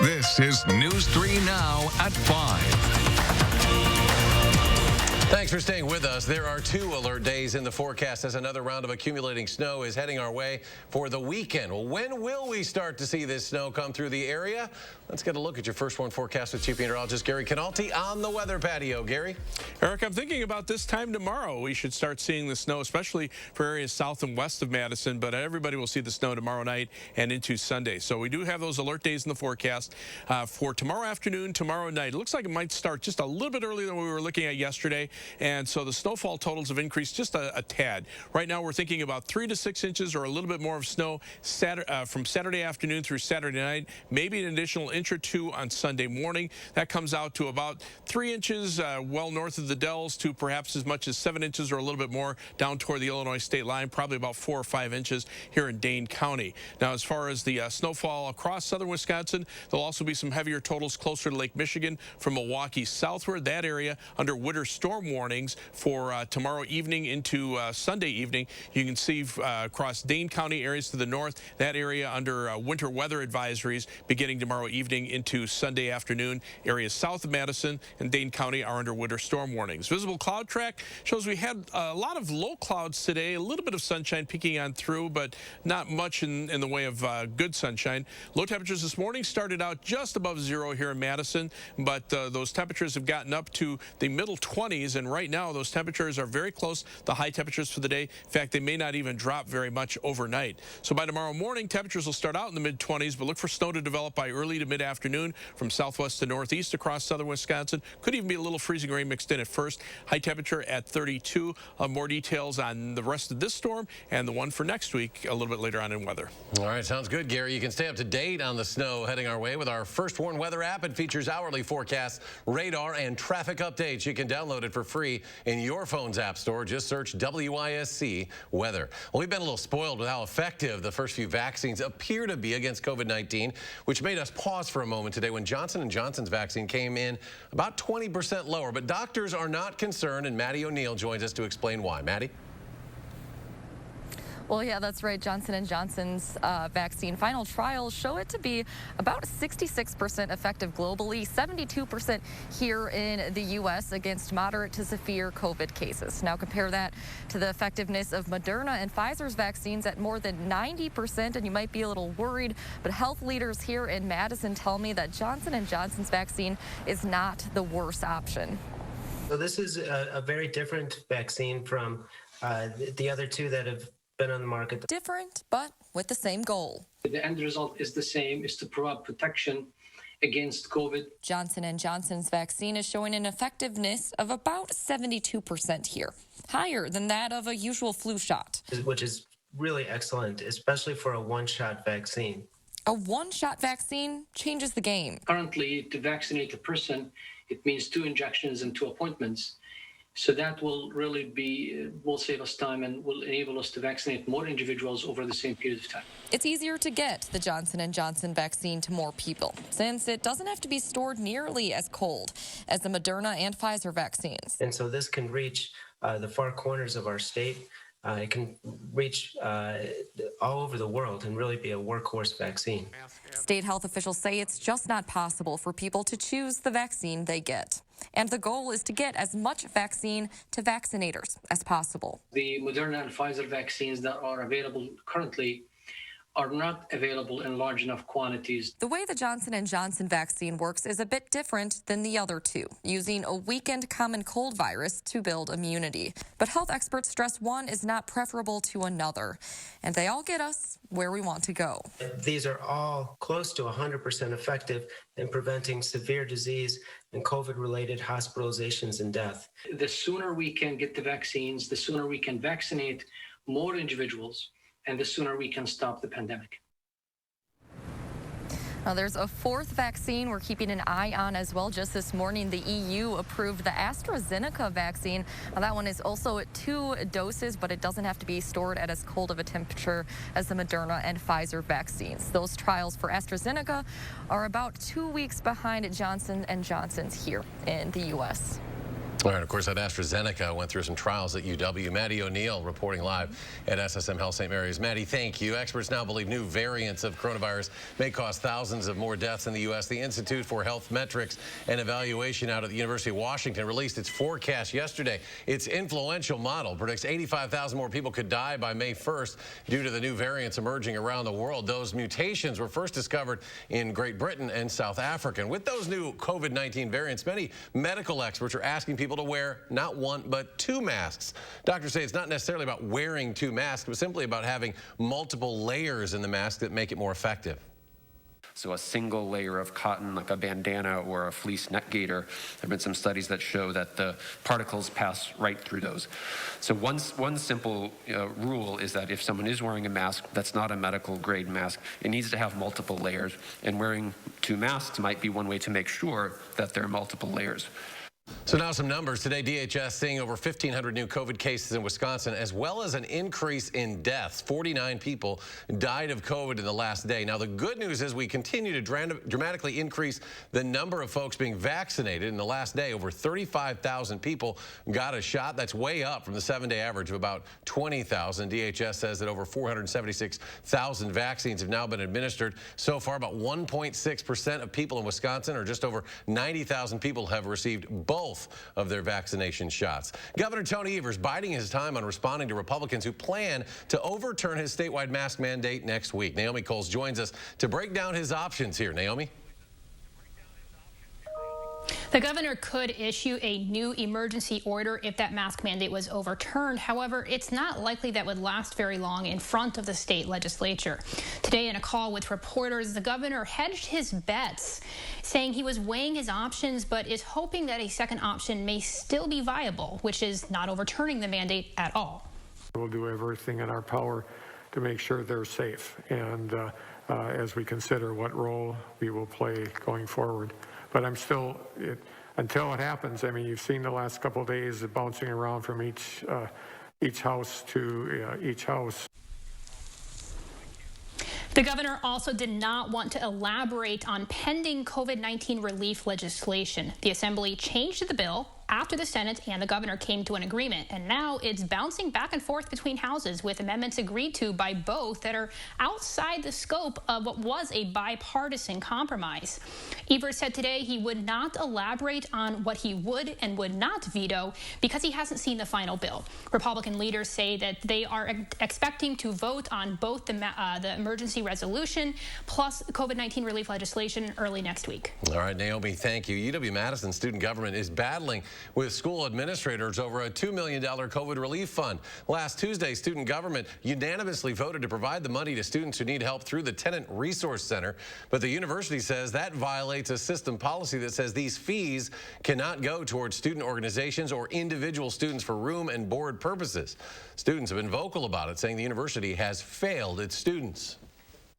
This is News 3 Now at 5. Thanks for staying with us. There are 2 alert days in the forecast as another round of accumulating snow is heading our way for the weekend. Well, when will we start to see this snow come through the area? Let's get a look at your first one forecast with Chief Meteorologist Gary Canalti on the weather patio. Gary? Eric, I'm thinking about this time tomorrow. We should start seeing the snow, especially for areas south and west of Madison, but everybody will see the snow tomorrow night and into Sunday. So we do have those alert days in the forecast for tomorrow afternoon, tomorrow night. It looks like it might start just a little bit earlier than we were looking at yesterday, and so the snowfall totals have increased just a tad. Right now we're thinking about 3 to 6 inches or a little bit more of snow from Saturday afternoon through Saturday night, maybe an additional inch or 2 on Sunday morning. That comes out to about 3 inches well north of the Dells to perhaps as much as 7 inches or a little bit more down toward the Illinois state line, probably about 4 or 5 inches here in Dane County. Now, as far as the snowfall across southern Wisconsin, there'll also be some heavier totals closer to Lake Michigan from Milwaukee southward. That area under winter storm warnings for tomorrow evening into Sunday evening. You can see across Dane County areas to the north, that area under winter weather advisories beginning tomorrow evening into Sunday afternoon. Areas south of Madison and Dane County are under winter storm warnings. Visible cloud track shows we had a lot of low clouds today, a little bit of sunshine peeking on through, but not much in the way of good sunshine. Low temperatures this morning started out just above 0 here in Madison, but those temperatures have gotten up to the middle 20s, and right now those temperatures are very close to high temperatures for the day. In fact, they may not even drop very much overnight. So by tomorrow morning, temperatures will start out in the mid-20s, but look for snow to develop by early to mid-afternoon from southwest to northeast across southern Wisconsin. Could even be a little freezing rain mixed in at first. High temperature at 32. More details on the rest of this storm and the one for next week a little bit later on in weather. All right, sounds good, Gary. You can stay up to date on the snow heading our way with our First Warn weather app. It features hourly forecasts, radar, and traffic updates. You can download it for free in your phone's app store. Just search WISC weather. Well, we've been a little spoiled with how effective the first few vaccines appear to be against COVID-19, which made us pause for a moment today when Johnson & Johnson's vaccine came in about 20% lower. But doctors are not concerned, and Maddie O'Neill joins us to explain why. Maddie? Well, yeah, that's right. Johnson & Johnson's vaccine final trials show it to be about 66% effective globally, 72% here in the U.S. against moderate to severe COVID cases. Now compare that to the effectiveness of Moderna and Pfizer's vaccines at more than 90%, and you might be a little worried, but health leaders here in Madison tell me that Johnson & Johnson's vaccine is not the worst option. So this is a very different vaccine from the other 2 that have been on the market. Different, but with the same goal. The end result is the same, is to provide protection against COVID. Johnson & Johnson's vaccine is showing an effectiveness of about 72% here, higher than that of a usual flu shot. Which is really excellent, especially for a one-shot vaccine. A one-shot vaccine changes the game. Currently, to vaccinate a person, it means 2 injections and 2 appointments. So that will really will save us time and will enable us to vaccinate more individuals over the same period of time. It's easier to get the Johnson & Johnson vaccine to more people since it doesn't have to be stored nearly as cold as the Moderna and Pfizer vaccines. And so this can reach the far corners of our state. It can reach all over the world and really be a workhorse vaccine. State health officials say it's just not possible for people to choose the vaccine they get. And the goal is to get as much vaccine to vaccinators as possible. The Moderna and Pfizer vaccines that are available currently are not available in large enough quantities. The way the Johnson & Johnson vaccine works is a bit different than the other 2, using a weakened common cold virus to build immunity. But health experts stress one is not preferable to another, and they all get us where we want to go. These are all close to 100% effective in preventing severe disease and COVID-related hospitalizations and death. The sooner we can get the vaccines, the sooner we can vaccinate more individuals, and the sooner we can stop the pandemic. Now, there's a 4th vaccine we're keeping an eye on as well. Just this morning, the EU approved the Astrazeneca vaccine. Now, that one is also at 2 doses, but it doesn't have to be stored at as cold of a temperature as the Moderna and Pfizer vaccines. Those trials for Astrazeneca are about 2 weeks behind Johnson & Johnson's here in the U.S. All right, of course, that Astrazeneca went through some trials at UW. Maddie O'Neill reporting live at SSM Health St. Mary's. Maddie, thank you. Experts now believe new variants of coronavirus may cause thousands of more deaths in the U.S. The Institute for Health Metrics and Evaluation out at the University of Washington released its forecast yesterday. Its influential model predicts 85,000 more people could die by May 1st due to the new variants emerging around the world. Those mutations were first discovered in Great Britain and South Africa. And with those new COVID-19 variants, many medical experts are asking people to wear not one, but two masks. Doctors say it's not necessarily about wearing two masks, but simply about having multiple layers in the mask that make it more effective. So a single layer of cotton, like a bandana or a fleece neck gaiter, there have been some studies that show that the particles pass right through those. So one simple rule is that if someone is wearing a mask that's not a medical grade mask, it needs to have multiple layers. And wearing two masks might be one way to make sure that there are multiple layers. So now some numbers. Today, DHS seeing over 1,500 new COVID cases in Wisconsin, as well as an increase in deaths. 49 people died of COVID in the last day. Now, the good news is we continue to dramatically increase the number of folks being vaccinated. In the last day, over 35,000 people got a shot. That's way up from the 7-day average of about 20,000. DHS says that over 476,000 vaccines have now been administered. So far, about 1.6% of people in Wisconsin, or just over 90,000 people, have received both of their vaccination shots. Governor Tony Evers biding his time on responding to Republicans who plan to overturn his statewide mask mandate next week. Naomi Coles joins us to break down his options here. Naomi? The governor could issue a new emergency order if that mask mandate was overturned. However, it's not likely that would last very long in front of the state legislature. Today, in a call with reporters, the governor hedged his bets, saying he was weighing his options, but is hoping that a second option may still be viable, which is not overturning the mandate at all. We'll do everything in our power to make sure they're safe, and as we consider what role we will play going forward. But I'm still, until it happens, I mean, you've seen the last couple of days of bouncing around from each house to each house. The governor also did not want to elaborate on pending COVID-19 relief legislation. The Assembly changed the bill after the Senate and the governor came to an agreement, and now it's bouncing back and forth between houses with amendments agreed to by both that are outside the scope of what was a bipartisan compromise. Evers said today he would not elaborate on what he would and would not veto because he hasn't seen the final bill. Republican leaders say that they are expecting to vote on both the emergency resolution plus COVID-19 relief legislation early next week. All right, Naomi, thank you. UW-Madison student government is battling with school administrators over a $2 million COVID relief fund. Last Tuesday, student government unanimously voted to provide the money to students who need help through the Tenant Resource Center. But the university says that violates a system policy that says these fees cannot go towards student organizations or individual students for room and board purposes. Students have been vocal about it, saying the university has failed its students.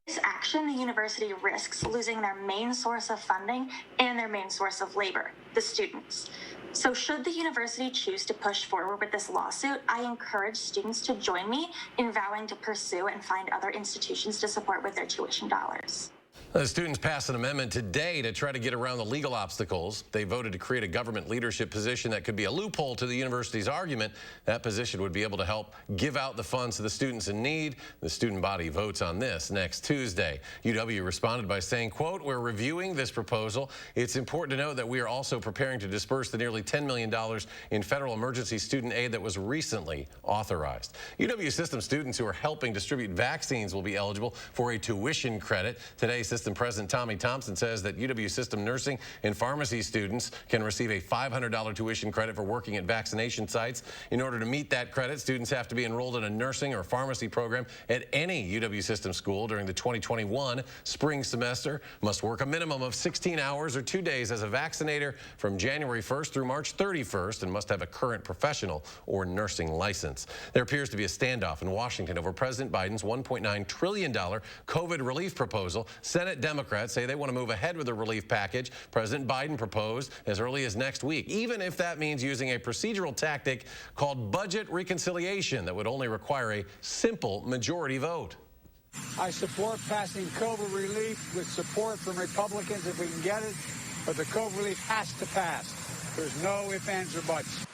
This action, the university risks losing their main source of funding and their main source of labor, the students. So should the university choose to push forward with this lawsuit, I encourage students to join me in vowing to pursue and find other institutions to support with their tuition dollars. The students passed an amendment today to try to get around the legal obstacles. They voted to create a government leadership position that could be a loophole to the university's argument. That position would be able to help give out the funds to the students in need. The student body votes on this next Tuesday. UW responded by saying, quote, "We're reviewing this proposal. It's important to note that we are also preparing to disperse the nearly $10 million in federal emergency student aid that was recently authorized." UW system students who are helping distribute vaccines will be eligible for a tuition credit. Today, System President Tommy Thompson says that UW system nursing and pharmacy students can receive a $500 tuition credit for working at vaccination sites. In order to meet that credit, students have to be enrolled in a nursing or pharmacy program at any UW system school during the 2021 spring semester, must work a minimum of 16 hours or 2 days as a vaccinator from January 1st through March 31st, and must have a current professional or nursing license. There appears to be a standoff in Washington over President Biden's $1.9 trillion COVID relief proposal. Senate Democrats say they want to move ahead with the relief package President Biden proposed as early as next week, even if that means using a procedural tactic called budget reconciliation that would only require a simple majority vote. I support passing COVID relief with support from Republicans if we can get it, but the COVID relief has to pass. There's no ifs, ands, or buts.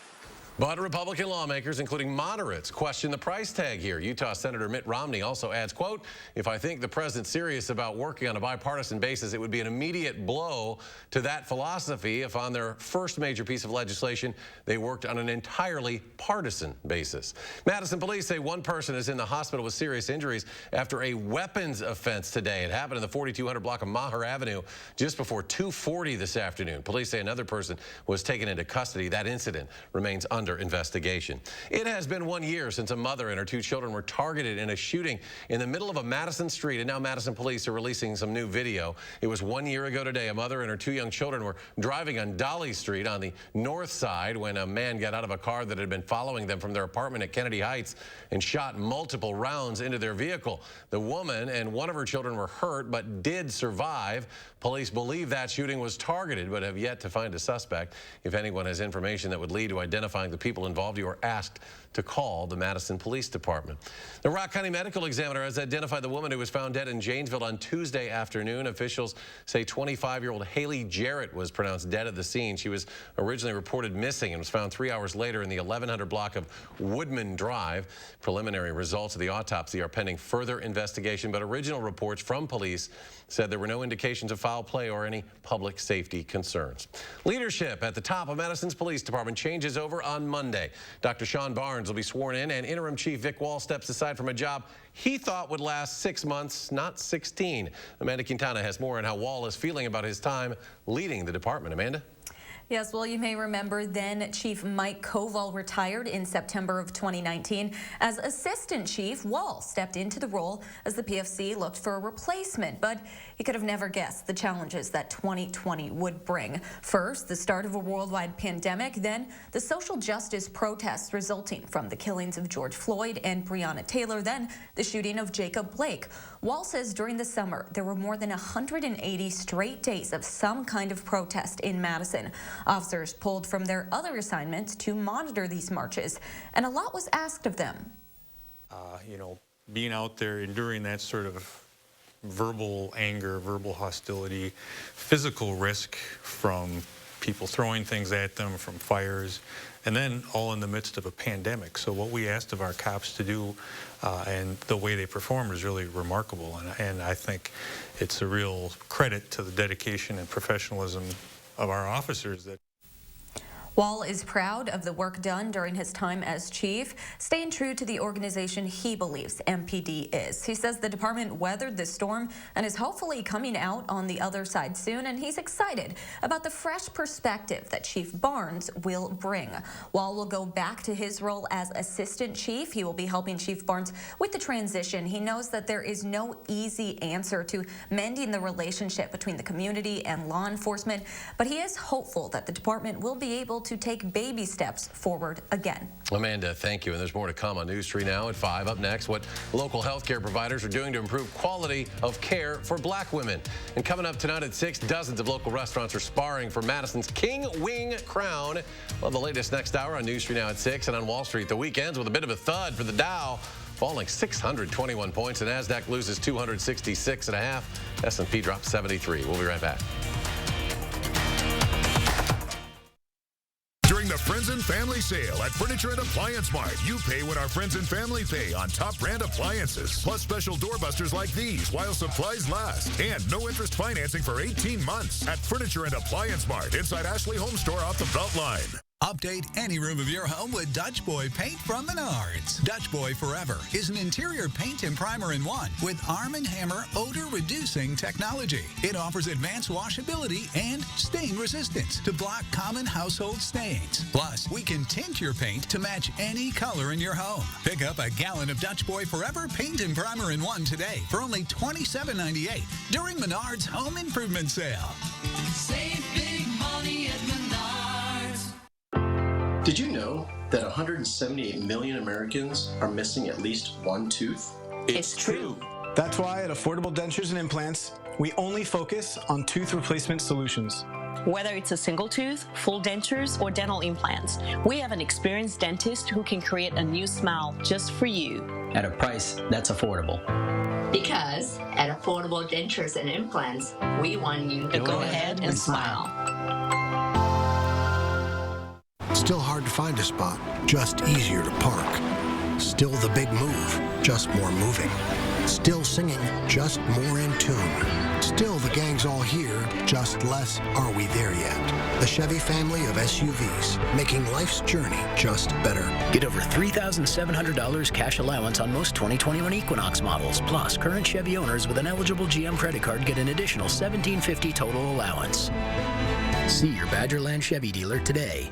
But Republican lawmakers, including moderates, question the price tag here. Utah Senator Mitt Romney also adds, quote, "If I think the president's serious about working on a bipartisan basis, it would be an immediate blow to that philosophy if on their first major piece of legislation, they worked on an entirely partisan basis." Madison police say one person is in the hospital with serious injuries after a weapons offense today. It happened in the 4200 block of Maher Avenue just before 2:40 this afternoon. Police say another person was taken into custody. That incident remains under investigation. It has been 1 year since a mother and her 2 children were targeted in a shooting in the middle of a Madison street, and now Madison police are releasing some new video. It was 1 year ago today. A mother and her 2 young children were driving on Dolly Street on the north side when a man got out of a car that had been following them from their apartment at Kennedy Heights and shot multiple rounds into their vehicle. The woman and one of her children were hurt but did survive. Police believe that shooting was targeted but have yet to find a suspect. If anyone has information that would lead to identifying the people involved, you are asked to call the Madison Police Department. The Rock County Medical Examiner has identified the woman who was found dead in Janesville on Tuesday afternoon. Officials say 25-year-old Hayley Jarrett was pronounced dead at the scene. She was originally reported missing and was found 3 hours later in the 1100 block of Woodman Drive. Preliminary results of the autopsy are pending further investigation, but original reports from police said there were no indications of foul play or any public safety concerns. Leadership at the top of Madison's police department changes over on Monday. Dr. Sean Barnes will be sworn in, and interim chief Vic Wall steps aside from a job he thought would last 6 months, not 16. Amanda Quintana has more on how Wall is feeling about his time leading the department. Amanda? Yes, well, you may remember then Chief Mike Koval retired in September of 2019. As assistant chief, Wall stepped into the role as the PFC looked for a replacement, but he could have never guessed the challenges that 2020 would bring. First, the start of a worldwide pandemic, then the social justice protests resulting from the killings of George Floyd and Breonna Taylor, then the shooting of Jacob Blake. Wall says during the summer, there were more than 180 straight days of some kind of protest in Madison. Officers pulled from their other assignments to monitor these marches, and a lot was asked of them. Being out there, enduring that sort of verbal anger, verbal hostility, physical risk from people throwing things at them, from fires, and then all in the midst of a pandemic. So what we asked of our cops to do and the way they performed is really remarkable, and I think it's a real credit to the dedication and professionalism of our officers. Wall is proud of the work done during his time as chief, staying true to the organization he believes MPD is. He says the department weathered the storm and is hopefully coming out on the other side soon, and he's excited about the fresh perspective that Chief Barnes will bring. Wall will go back to his role as assistant chief. He will be helping Chief Barnes with the transition. He knows that there is no easy answer to mending the relationship between the community and law enforcement, but he is hopeful that the department will be able to take baby steps forward again. Amanda, thank you. And there's more to come on News 3 Now at 5. Up next, what local health care providers are doing to improve quality of care for black women. And coming up tonight at 6, dozens of local restaurants are sparring for Madison's King Wing crown. Well, the latest next hour on News 3 Now at 6. And on Wall Street, the weekends with a bit of a thud for the Dow, falling 621 points. The NASDAQ loses 266.5. S&P drops 73. We'll be right back. During the Friends and Family Sale at Furniture and Appliance Mart, you pay what our friends and family pay on top brand appliances, plus special doorbusters like these while supplies last, and no interest financing for 18 months at Furniture and Appliance Mart inside Ashley Home Store off the Beltline. Update any room of your home with Dutch Boy paint from Menards. Dutch Boy Forever is an interior paint and primer in one with Arm & Hammer odor-reducing technology. It offers advanced washability and stain resistance to block common household stains. Plus, we can tint your paint to match any color in your home. Pick up a gallon of Dutch Boy Forever paint and primer in one today for only $27.98 during Menards Home Improvement Sale. Save big money at Menards. Did you know that 178 million Americans are missing at least one tooth? It's true. That's why at Affordable Dentures and Implants, we only focus on tooth replacement solutions. Whether it's a single tooth, full dentures, or dental implants, we have an experienced dentist who can create a new smile just for you. At a price that's affordable. Because at Affordable Dentures and Implants, we want you to go ahead and smile. Still hard to find a spot, just easier to park. Still the big move, just more moving. Still singing, just more in tune. Still the gang's all here, just less are we there yet. The Chevy family of SUVs, making life's journey just better. Get over $3,700 cash allowance on most 2021 Equinox models. Plus, current Chevy owners with an eligible GM credit card get an additional $1,750 total allowance. See your Badgerland Chevy dealer today.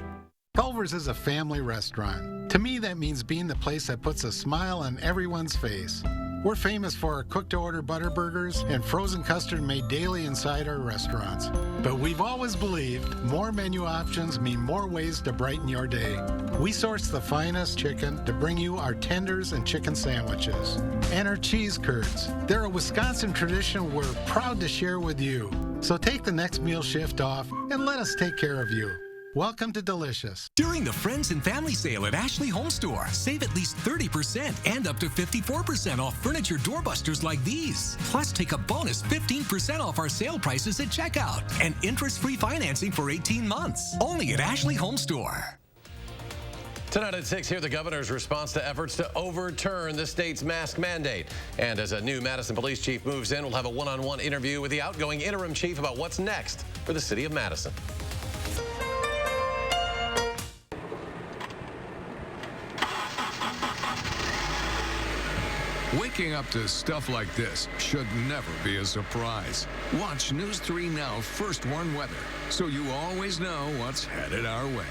Culver's is a family restaurant. To me, that means being the place that puts a smile on everyone's face. We're famous for our cooked-to-order butter burgers and frozen custard made daily inside our restaurants. But we've always believed more menu options mean more ways to brighten your day. We source the finest chicken to bring you our tenders and chicken sandwiches. And our cheese curds. They're a Wisconsin tradition we're proud to share with you. So take the next meal shift off and let us take care of you. Welcome to Delicious. During the Friends and Family Sale at Ashley Home Store, save at least 30% and up to 54% off furniture doorbusters like these. Plus, take a bonus 15% off our sale prices at checkout and interest-free financing for 18 months. Only at Ashley Home Store. Tonight at 6, hear the governor's response to efforts to overturn the state's mask mandate. And as a new Madison police chief moves in, we'll have a one-on-one interview with the outgoing interim chief about what's next for the city of Madison. Waking up to stuff like this should never be a surprise. Watch News 3 Now First Warn Weather so you always know what's headed our way.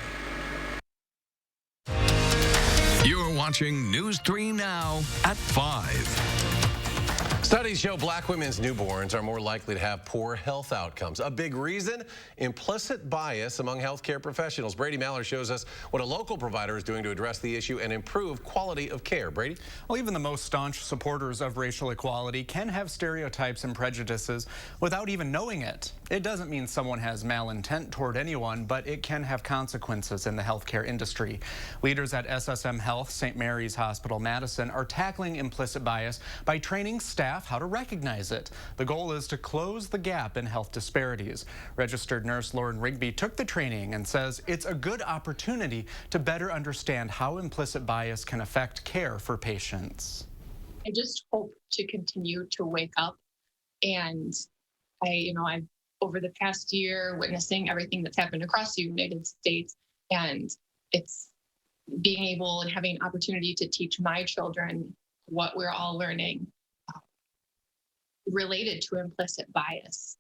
You're watching News 3 Now at 5. Studies show black women's newborns are more likely to have poor health outcomes. A big reason, implicit bias among healthcare professionals. Brady Maller shows us what a local provider is doing to address the issue and improve quality of care. Brady? Well, even the most staunch supporters of racial equality can have stereotypes and prejudices without even knowing it. It doesn't mean someone has malintent toward anyone, but it can have consequences in the healthcare industry. Leaders at SSM Health, St. Mary's Hospital, Madison, are tackling implicit bias by training staff how to recognize it. The goal is to close the gap in health disparities. Registered nurse Lauren Rigby took the training and says it's a good opportunity to better understand how implicit bias can affect care for patients. I just hope to continue to wake up, and I've over the past year witnessing everything that's happened across the United States, and it's being able and having an opportunity to teach my children what we're all learning related to implicit bias.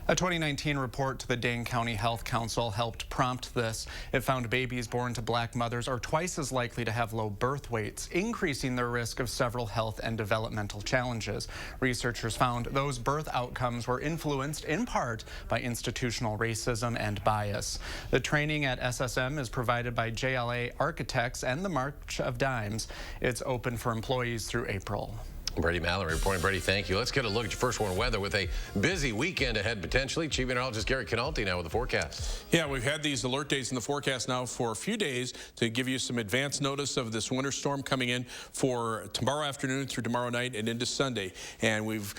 A 2019 report to the Dane County Health Council helped prompt this. It found babies born to black mothers are twice as likely to have low birth weights, increasing their risk of several health and developmental challenges. Researchers found those birth outcomes were influenced in part by institutional racism and bias. The training at SSM is provided by JLA Architects and the March of Dimes. It's open for employees through April. Brady Mallory reporting. Brady, thank you. Let's get a look at your first warn weather with a busy weekend ahead potentially. Chief Meteorologist Gary Canalti now with the forecast. Yeah, we've had these alert days in the forecast now for a few days to give you some advance notice of this winter storm coming in for tomorrow afternoon through tomorrow night and into Sunday. And we've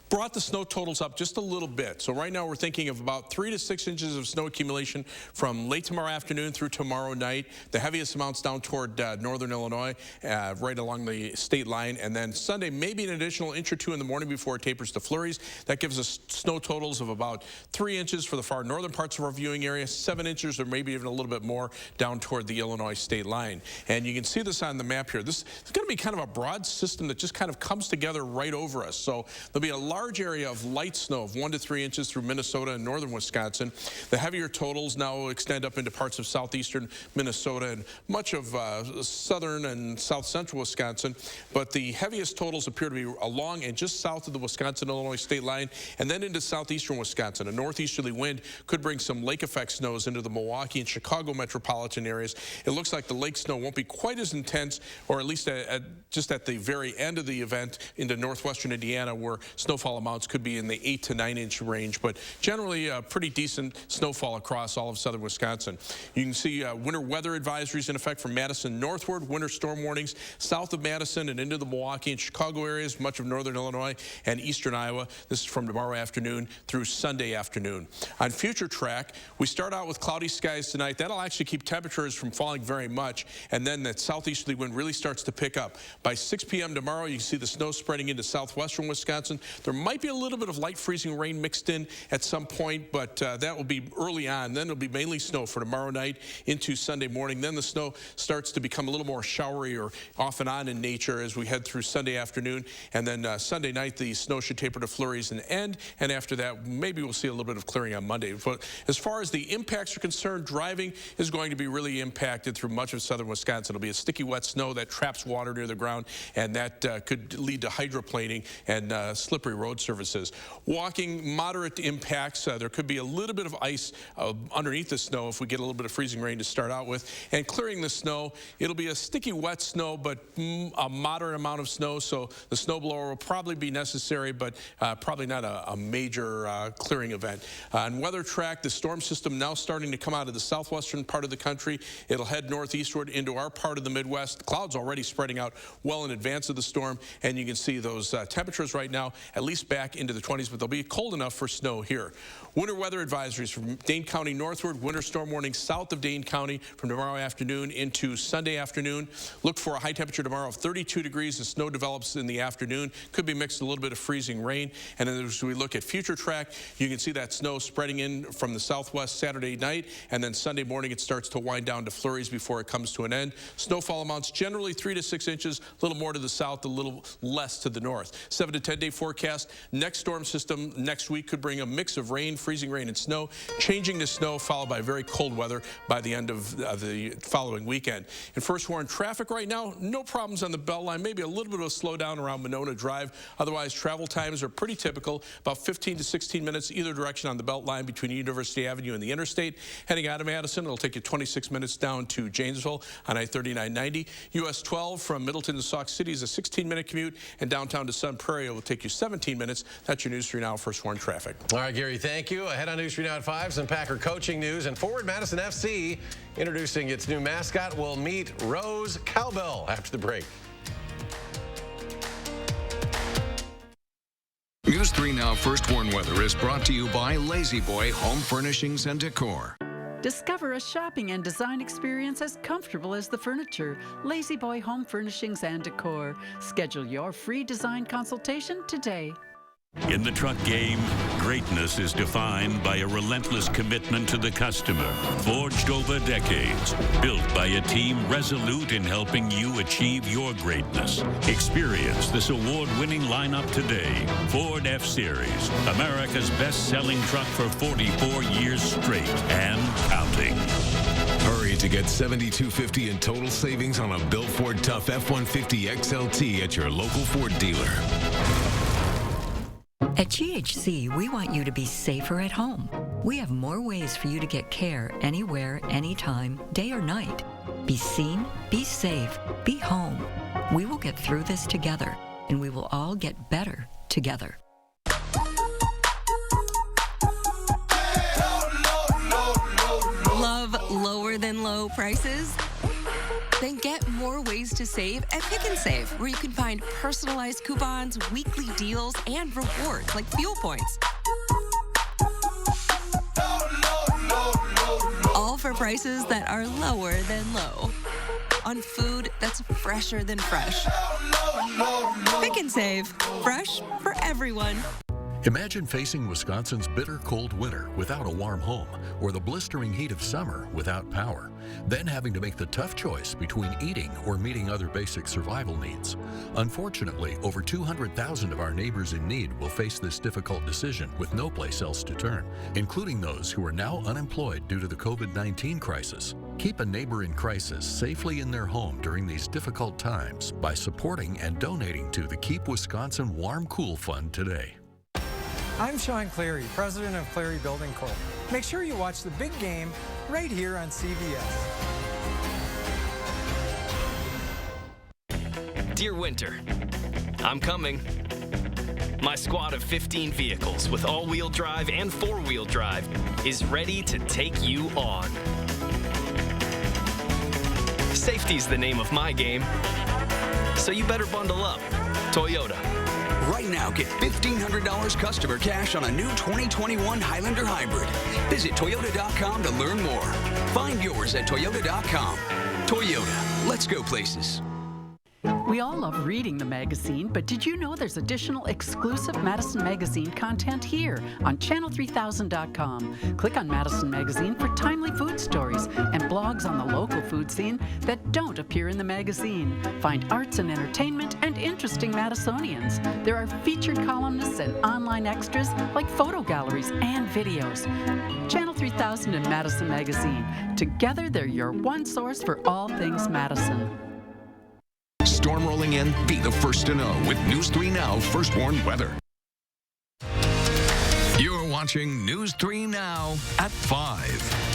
brought the snow totals up just a little bit. So right now we're thinking of about 3 to 6 inches of snow accumulation from late tomorrow afternoon through tomorrow night. The heaviest amounts down toward northern Illinois, right along the state line. And then Sunday, maybe an additional inch or two in the morning before it tapers to flurries. That gives us snow totals of about 3 inches for the far northern parts of our viewing area, 7 inches or maybe even a little bit more down toward the Illinois state line. And you can see this on the map here. This is going to be kind of a broad system that just kind of comes together right over us. So there'll be a large area of light snow of 1 to 3 inches through Minnesota and northern Wisconsin. The heavier totals now extend up into parts of southeastern Minnesota and much of southern and south central Wisconsin. But the heaviest totals appear to be along and just south of the Wisconsin-Illinois state line and then into southeastern Wisconsin. A northeasterly wind could bring some lake effect snows into the Milwaukee and Chicago metropolitan areas. It looks like the lake snow won't be quite as intense, or at least just at the very end of the event into northwestern Indiana, where snowfall snowfall amounts could be in the 8 to 9 inch range, but generally pretty decent snowfall across all of southern Wisconsin. You can see winter weather advisories in effect from Madison northward, winter storm warnings south of Madison and into the Milwaukee and Chicago areas, much of northern Illinois and eastern Iowa. This is from tomorrow afternoon through Sunday afternoon. On future track, we start out with cloudy skies tonight. That'll actually keep temperatures from falling very much, and then that southeasterly wind really starts to pick up. By 6 p.m. tomorrow, you can see the snow spreading into southwestern Wisconsin. There might be a little bit of light freezing rain mixed in at some point, but that will be early on. Then it'll be mainly snow for tomorrow night into Sunday morning. Then the snow starts to become a little more showery or off and on in nature as we head through Sunday afternoon. And then Sunday night, the snow should taper to flurries and end. And after that, maybe we'll see a little bit of clearing on Monday. But as far as the impacts are concerned, driving is going to be really impacted through much of southern Wisconsin. It'll be a sticky, wet snow that traps water near the ground, and that could lead to hydroplaning and slippery road surfaces. Walking, moderate impacts. There could be a little bit of ice underneath the snow if we get a little bit of freezing rain to start out with. And clearing the snow, it'll be a sticky, wet snow, but a moderate amount of snow, so the snowblower will probably be necessary, but probably not a major clearing event. On weather track, the storm system now starting to come out of the southwestern part of the country. It'll head northeastward into our part of the Midwest. The clouds already spreading out well in advance of the storm, and you can see those temperatures right now at least back into the 20s, but they'll be cold enough for snow here. Winter weather advisories from Dane County northward, winter storm warning south of Dane County from tomorrow afternoon into Sunday afternoon. Look for a high temperature tomorrow of 32 degrees as snow develops in the afternoon. Could be mixed with a little bit of freezing rain. And then as we look at future track, you can see that snow spreading in from the southwest Saturday night, and then Sunday morning it starts to wind down to flurries before it comes to an end. Snowfall amounts generally 3 to 6 inches, a little more to the south, a little less to the north. 7 to 10 day forecast. Next storm system next week could bring a mix of rain, freezing rain and snow, changing to snow, followed by very cold weather by the end of the following weekend. In first warn traffic right now, no problems on the Beltline, maybe a little bit of a slowdown around Monona Drive. Otherwise, travel times are pretty typical, about 15 to 16 minutes either direction on the Beltline between University Avenue and the interstate. Heading out of Madison, it'll take you 26 minutes down to Janesville on I-3990. US 12 from Middleton to Sauk City is a 16-minute commute, and downtown to Sun Prairie will take you 17 minutes. That's your News 3 Now First Warn traffic. All right, Gary, thank you. Ahead on News 3 Now at 5, some Packer coaching news, and Forward Madison FC introducing its new mascot will meet Rose Cowbell after the break. News 3 Now First Warn Weather is brought to you by Lazy Boy Home Furnishings and Decor. Discover a shopping and design experience as comfortable as the furniture. Lazy Boy Home Furnishings and Decor. Schedule your free design consultation today. In the truck game, greatness is defined by a relentless commitment to the customer, forged over decades, built by a team resolute in helping you achieve your greatness. Experience this award-winning lineup today. Ford F-Series, America's best-selling truck for 44 years straight and counting. Hurry to get $7,250 in total savings on a Bill Ford Tough F-150 XLT at your local Ford dealer. At GHC, we want you to be safer at home. We have more ways for you to get care anywhere, anytime, day or night. Be seen, be safe, be home. We will get through this together, and we will all get better together. Love lower than low prices? Then get more ways to save at Pick 'n Save, where you can find personalized coupons, weekly deals, and rewards like fuel points. All for prices that are lower than low. On food that's fresher than fresh. Pick 'n Save. Fresh for everyone. Imagine facing Wisconsin's bitter cold winter without a warm home, or the blistering heat of summer without power, then having to make the tough choice between eating or meeting other basic survival needs. Unfortunately, over 200,000 of our neighbors in need will face this difficult decision with no place else to turn, including those who are now unemployed due to the COVID-19 crisis. Keep a neighbor in crisis safely in their home during these difficult times by supporting and donating to the Keep Wisconsin Warm Cool Fund today. I'm Sean Clary, president of Clary Building Corp. Make sure you watch the big game right here on CBS. Dear Winter, I'm coming. My squad of 15 vehicles with all-wheel drive and four-wheel drive is ready to take you on. Safety's the name of my game, so you better bundle up. Toyota. Right now, get $1,500 customer cash on a new 2021 Highlander Hybrid. Visit Toyota.com to learn more. Find yours at Toyota.com. Toyota, let's go places. We all love reading the magazine, but did you know there's additional exclusive Madison Magazine content here on channel3000.com? Click on Madison Magazine for timely food stories and blogs on the local food scene that don't appear in the magazine. Find arts and entertainment and interesting Madisonians. There are featured columnists and online extras like photo galleries and videos. Channel 3000 and Madison Magazine. Together, they're your one source for all things Madison. Storm rolling in? Be the first to know with News 3 Now First Warn Weather. You're watching News 3 Now at 5.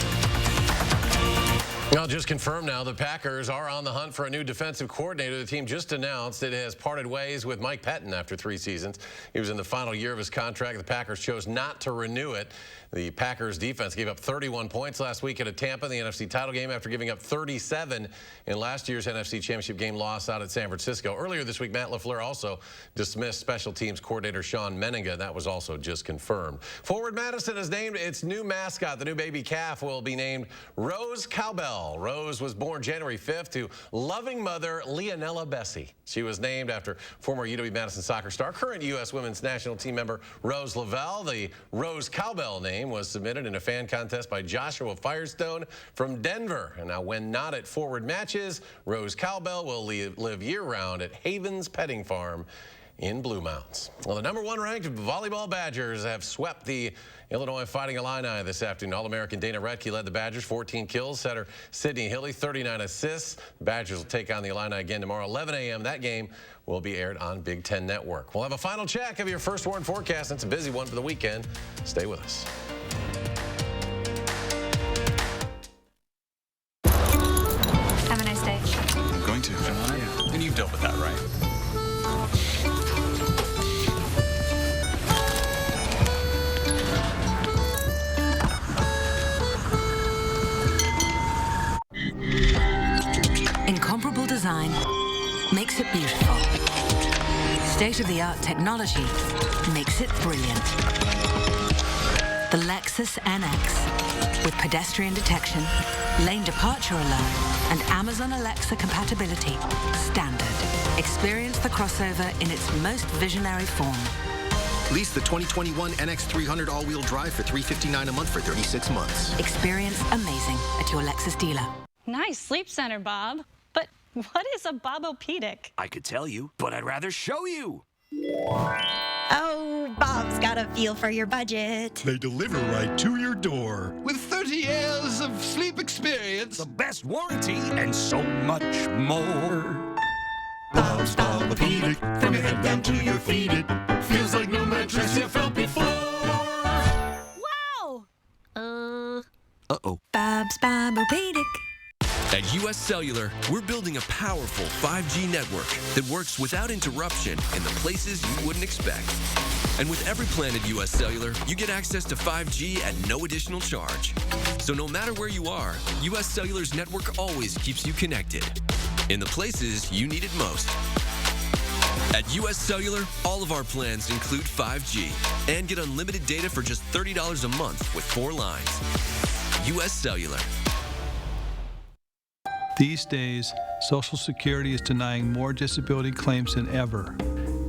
Well, just confirmed now, the Packers are on the hunt for a new defensive coordinator. The team just announced it has parted ways with Mike Pettin after 3 seasons. He was in the final year of his contract. The Packers chose not to renew it. The Packers defense gave up 31 points last week at Tampa in the NFC title game after giving up 37 in last year's NFC Championship game loss out at San Francisco. Earlier this week, Matt LaFleur also dismissed special teams coordinator Sean Menninga. That was also just confirmed. Forward Madison has named its new mascot. The new baby calf will be named Rose Cowbell. Rose was born January 5th to loving mother Leonella Bessie. She was named after former UW-Madison soccer star, current U.S. women's national team member Rose Lavelle. The Rose Cowbell name was submitted in a fan contest by Joshua Firestone from Denver. And now when not at forward matches, Rose Cowbell will live year-round at Havens Petting Farm in Blue Mounds. Well, the #1 ranked volleyball Badgers have swept the Illinois Fighting Illini this afternoon. All-American Dana Retke led the Badgers, 14 kills. Setter Sydney Hilly, 39 assists. The Badgers will take on the Illini again tomorrow, 11 a.m. That game will be aired on Big Ten Network. We'll have a final check of your First Warn forecast. It's a busy one for the weekend. Stay with us. Have a nice day. I'm going to. And you've dealt with that, right? Incomparable design makes it beautiful. State-of-the-art technology makes it brilliant. The Lexus NX with pedestrian detection, lane departure alert, and Amazon Alexa compatibility. Standard. Experience the crossover in its most visionary form. Lease the 2021 NX300 all-wheel drive for $359 a month for 36 months. Experience amazing at your Lexus dealer. Nice sleep center, Bob. But what is a Bobopedic? I could tell you, but I'd rather show you. Oh, Bob's got a feel for your budget. They deliver right to your door. With 30 years of sleep experience, the best warranty, and so much more. Bob's Bobopedic, from your head down to your feet, it feels like no mattress you felt before. Wow! Uh-oh. Bob's Bobopedic. At U.S. Cellular, we're building a powerful 5G network that works without interruption in the places you wouldn't expect. And with every plan at U.S. Cellular, you get access to 5G at no additional charge. So no matter where you are, U.S. Cellular's network always keeps you connected in the places you need it most. At U.S. Cellular, all of our plans include 5G and get unlimited data for just $30 a month with 4 lines. U.S. Cellular. These days, Social Security is denying more disability claims than ever.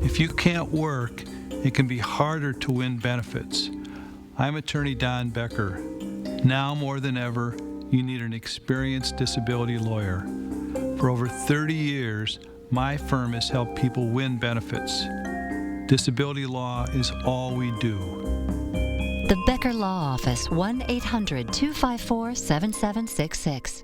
If you can't work, it can be harder to win benefits. I'm attorney Don Becker. Now more than ever, you need an experienced disability lawyer. For over 30 years, my firm has helped people win benefits. Disability law is all we do. The Becker Law Office, 1-800-254-7766.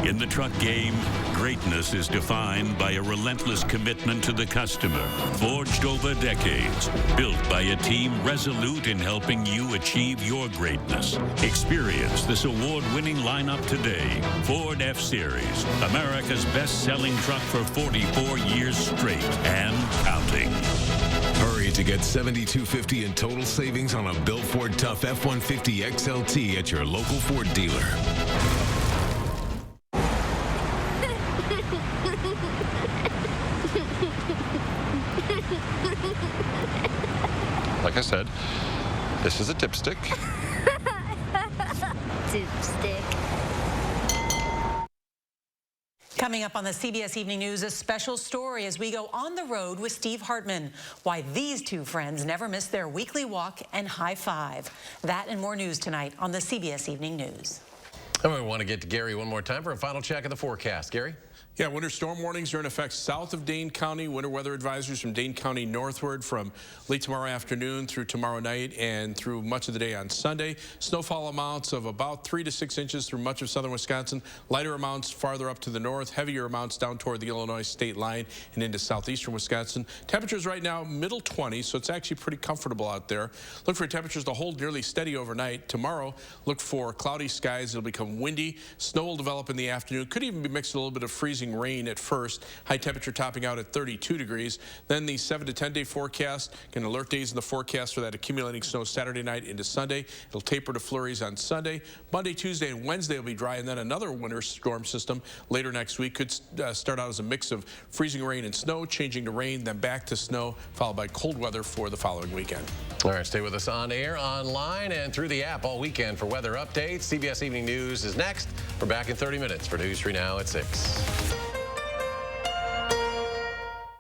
In the truck game, greatness is defined by a relentless commitment to the customer, forged over decades, built by a team resolute in helping you achieve your greatness. Experience this award-winning lineup today. Ford F-Series, America's best-selling truck for 44 years straight and counting. Hurry hurry to get $7,250 in total savings on a built Ford Tough F-150 XLT at your local Ford dealer. Like I said, this is a dipstick. Dipstick. Coming up on the CBS Evening News, a special story as we go on the road with Steve Hartman. Why these two friends never miss their weekly walk and high five. That and more news tonight on the CBS Evening News. And we want to get to Gary one more time for a final check of the forecast. Gary? Yeah, winter storm warnings are in effect south of Dane County. Winter weather advisories from Dane County northward from late tomorrow afternoon through tomorrow night and through much of the day on Sunday. Snowfall amounts of about 3 to 6 inches through much of southern Wisconsin. Lighter amounts farther up to the north. Heavier amounts down toward the Illinois state line and into southeastern Wisconsin. Temperatures right now middle 20s, so it's actually pretty comfortable out there. Look for temperatures to hold nearly steady overnight. Tomorrow, look for cloudy skies. It'll become windy. Snow will develop in the afternoon. Could even be mixed with a little bit of freezing rain at first. High temperature topping out at 32 degrees. Then the 7 to 10 day forecast can alert days in the forecast for that accumulating snow Saturday night into Sunday. It'll taper to flurries on Sunday. Monday, Tuesday, and Wednesday will be dry, and then another winter storm system later next week could start out as a mix of freezing rain and snow, changing to rain, then back to snow, followed by cold weather for the following weekend. All right, stay with us on air, online, and through the app all weekend for weather updates. CBS Evening News is next. We're back in 30 minutes for News 3 Now at 6.